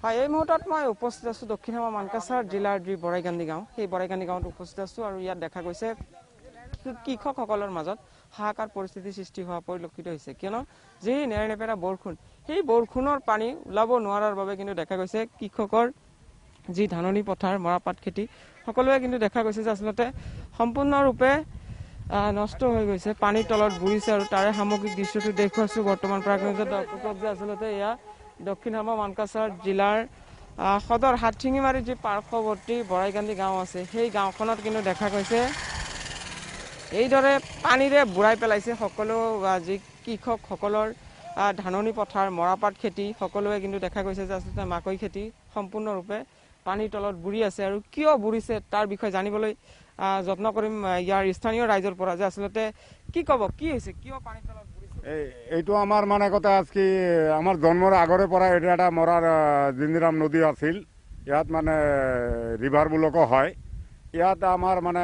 হয়, এই মুহূৰ্তত মই উপস্থিত আছোঁ দক্ষিণ হামা মানকাছাৰ জিলাৰ যি বৰাইকান্দি গাঁও, সেই বৰাইকান্দি গাঁৱত উপস্থিত আছোঁ আৰু ইয়াত দেখা গৈছে কৃষকসকলৰ মাজত হাহাকাৰ পৰিস্থিতিৰ সৃষ্টি হোৱা পৰিলক্ষিত হৈছে। কিয়নো যি নেৰানেপেৰা বৰষুণ, সেই বৰষুণৰ পানী ওলাব নোৱাৰাৰ বাবে কিন্তু দেখা গৈছে কৃষকৰ যি ধাননি পথাৰ মৰাপাট খেতি সকলোৱে কিন্তু দেখা গৈছে যে আচলতে সম্পূৰ্ণৰূপে নষ্ট হৈ গৈছে, পানীৰ তলত বুৰিছে। আৰু তাৰে সামগ্ৰিক দৃশ্যটো দেখুৱাইছোঁ বৰ্তমান প্ৰাকৃতিক দৰ্শকক যে আচলতে এয়া দক্ষিণ হামা মানকাছাৰ জিলাৰ সদৰ হাতশিঙিমাৰী যি পাৰ্শ্বৱৰ্তী বৰাইকান্দি গাঁও আছে, সেই গাঁওখনত কিন্তু দেখা গৈছে এইদৰে পানীৰে বুৰাই পেলাইছে সকলো যি কৃষকসকলৰ ধাননি পথাৰ মৰাপাট খেতি সকলোৱে কিন্তু দেখা গৈছে যে আচলতে মাকৈ খেতি সম্পূৰ্ণৰূপে পানীৰ তলত বুৰি আছে। আৰু কিয় বুৰিছে তাৰ বিষয়ে জানিবলৈ যত্ন কৰিম ইয়াৰ স্থানীয় ৰাইজৰ পৰা যে আচলতে কি ক'ব, কি হৈছে, কিয় পানীৰ তলত বুৰিছে? এইটো আমার মানে কথা আজকে আমার জন্মের আগরে পরা এটা একটা মরার জিন্দিরাম নদী আছিল। ইয়াত মানে রিভার বুলকো হয়। ইয়াত আমার মানে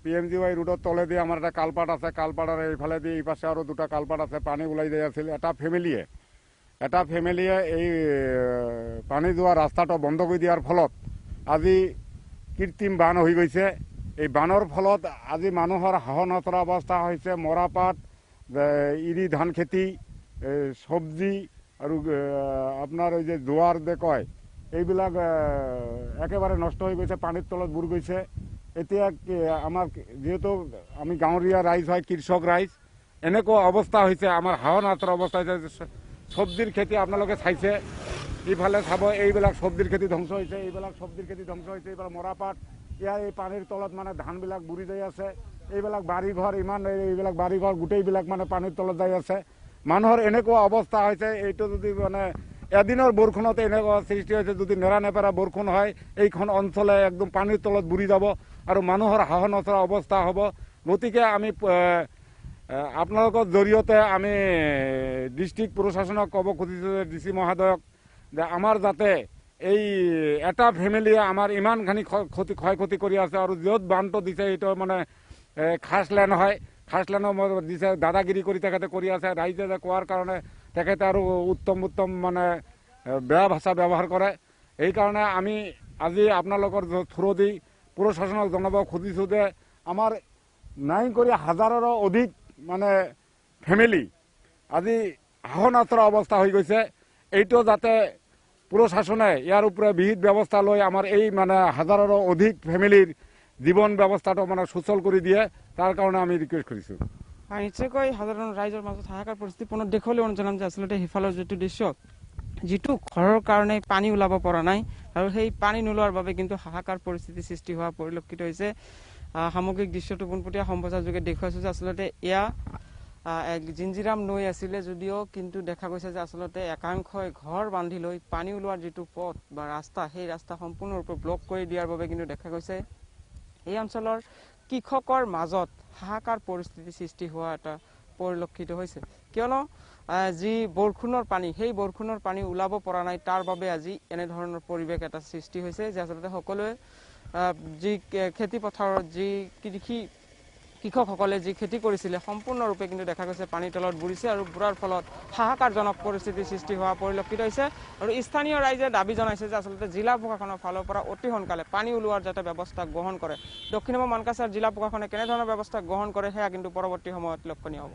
PMGY রোডর তলে দিয়ে আমার একটা কালপাট আছে, কালপাটের এইফালে দিয়ে এই পাশে আরও দুটা কালপাট আছে, পানি ওলাই যাই আছিল। এটা ফেমিলিয়ে এই পানি যোৱা ৰাস্তাটো বন্ধ কৰি দিয়াৰ ফলত আজি কৃত্ৰিম বান হৈ গৈছে। এই বানৰ ফলত আজি মানুহৰ হাঁহ নচৰা অৱস্থা হৈছে। মৰাপাট, ইৰি ধান খেতি, চব্জি আৰু আপোনাৰ এই যে জোৱাৰ যে কয় এইবিলাক একেবাৰে নষ্ট হৈ গৈছে, পানীৰ তলত বুৰ গৈছে। এতিয়া আমাৰ যিহেতু আমি গাঁৱলীয়া ৰাইজ হয়, কৃষক ৰাইজ, এনেকুৱা অৱস্থা হৈছে, আমাৰ হাঁহ নচৰা অৱস্থা হৈছে। চব্জিৰ খেতি আপোনালোকে চাইছে, ইফালে চাব এইবিলাক চব্জিৰ খেতি ধ্বংস হৈছে, এইবিলাক চব্জিৰ খেতি ধ্বংস হৈছে। এইবিলাক মৰাপাট, ইয়াৰ এই পানীৰ তলত মানে ধানবিলাক বুৰি যাই আছে। এইবিলাক বাৰীঘৰ, এইবিলাক বাৰীঘৰ গোটেইবিলাক মানে পানীৰ তলত যাই আছে। মানুহৰ এনেকুৱা অৱস্থা হৈছে, এইটো যদি মানে এদিনৰ বৰষুণতে এনেকুৱা সৃষ্টি হৈছে, যদি নেৰানেপেৰা বৰষুণ হয় এইখন অঞ্চলে একদম পানীৰ তলত বুৰি যাব আৰু মানুহৰ হাঁহ নচৰা অৱস্থা হ'ব। গতিকে আমি আপোনালোকৰ জৰিয়তে আমি ডিষ্ট্ৰিক্ট প্ৰশাসনক ক'ব খুজিছোঁ যে DC মহোদয়ক যে আমাৰ যাতে এই এটা ফেমিলিয়ে আমাৰ ইমানখিনি ক্ষয় ক্ষতি কৰি আছে। আৰু য'ত বানটো দিছে এইটো মানে খাছলেণ্ড হয়, খাছলেণ্ডৰ দিছে, দাদাগিৰি কৰি তেখেতে কৰি আছে। ৰাইজে যে কোৱাৰ কাৰণে তেখেতে আৰু উত্তম মানে বেয়া ভাষা ব্যৱহাৰ কৰে। সেইকাৰণে আমি আজি আপোনালোকৰ থ্ৰু দি প্ৰশাসনক জনাব খুজিছোঁ যে আমাৰ 9 কৰি হাজাৰৰো অধিক মানে ফেমিলি আজি হাঁহ নচৰা অৱস্থা হৈ গৈছে। এইটো যাতে প্ৰশাসনে ইয়াৰ ওপৰত বিহিত ব্যৱস্থা লৈ আমাৰ এই মানে হাজাৰৰো অধিক ফেমিলিৰ জীৱন ব্যৱস্থাটো মানে সুচল কৰি দিয়ে, তাৰ কাৰণে আমি ৰিকুৱেষ্ট কৰিছোঁ। নিশ্চয়কৈ সাধাৰণ ৰাইজৰ মাজত হাহাকাৰ পৰিস্থিতি পুনৰ দেখুৱাবলৈ জনাম যে আচলতে সিফালৰ যিটো দৃশ্য, যিটো ঘৰৰ কাৰণে পানী ওলাব পৰা নাই আৰু সেই পানী নোলোৱাৰ বাবে কিন্তু হাহাকাৰ পৰিস্থিতিৰ সৃষ্টি হোৱা পৰিলক্ষিত হৈছে। সামগ্ৰিক দৃশ্যটো পোনপটীয়া সম্প্ৰচাৰ যোগে দেখুৱাইছোঁ যে আচলতে এয়া এক জিঞ্জিৰাম নৈ আছিলে যদিও কিন্তু দেখা গৈছে যে আচলতে একাংশই ঘৰ বান্ধি লৈ পানী ওলোৱাৰ যিটো পথ বা ৰাস্তা, সেই ৰাস্তা সম্পূৰ্ণৰূপে ব্লক কৰি দিয়াৰ বাবে কিন্তু দেখা গৈছে এই অঞ্চলৰ কৃষকৰ মাজত হাহাকাৰ পৰিস্থিতিৰ সৃষ্টি হোৱা এটা পৰিলক্ষিত হৈছে। কিয়নো যি বৰষুণৰ পানী, সেই বৰষুণৰ পানী ওলাব পৰা নাই, তাৰ বাবে আজি এনেধৰণৰ পৰিৱেশ এটা সৃষ্টি হৈছে যে আচলতে সকলোৱে যি খেতি পথাৰত যি কৃষকসকলে যি খেতি কৰিছিলে সম্পূৰ্ণৰূপে কিন্তু দেখা গৈছে পানীৰ তলত বুৰিছে আৰু বুৰাৰ ফলত হাহাকাৰজনক পৰিস্থিতিৰ সৃষ্টি হোৱা পৰিলক্ষিত হৈছে। আৰু স্থানীয় ৰাইজে দাবী জনাইছে যে আচলতে জিলা প্ৰশাসনৰ ফালৰ পৰা অতি সোনকালে পানী ওলোৱাৰ যাতে ব্যৱস্থা গ্ৰহণ কৰে। দক্ষিণ হামা মানকাছাৰ জিলা প্ৰশাসনে কেনেধৰণৰ ব্যৱস্থা গ্ৰহণ কৰে সেয়া কিন্তু পৰৱৰ্তী সময়ত লক্ষণীয় হ'ব।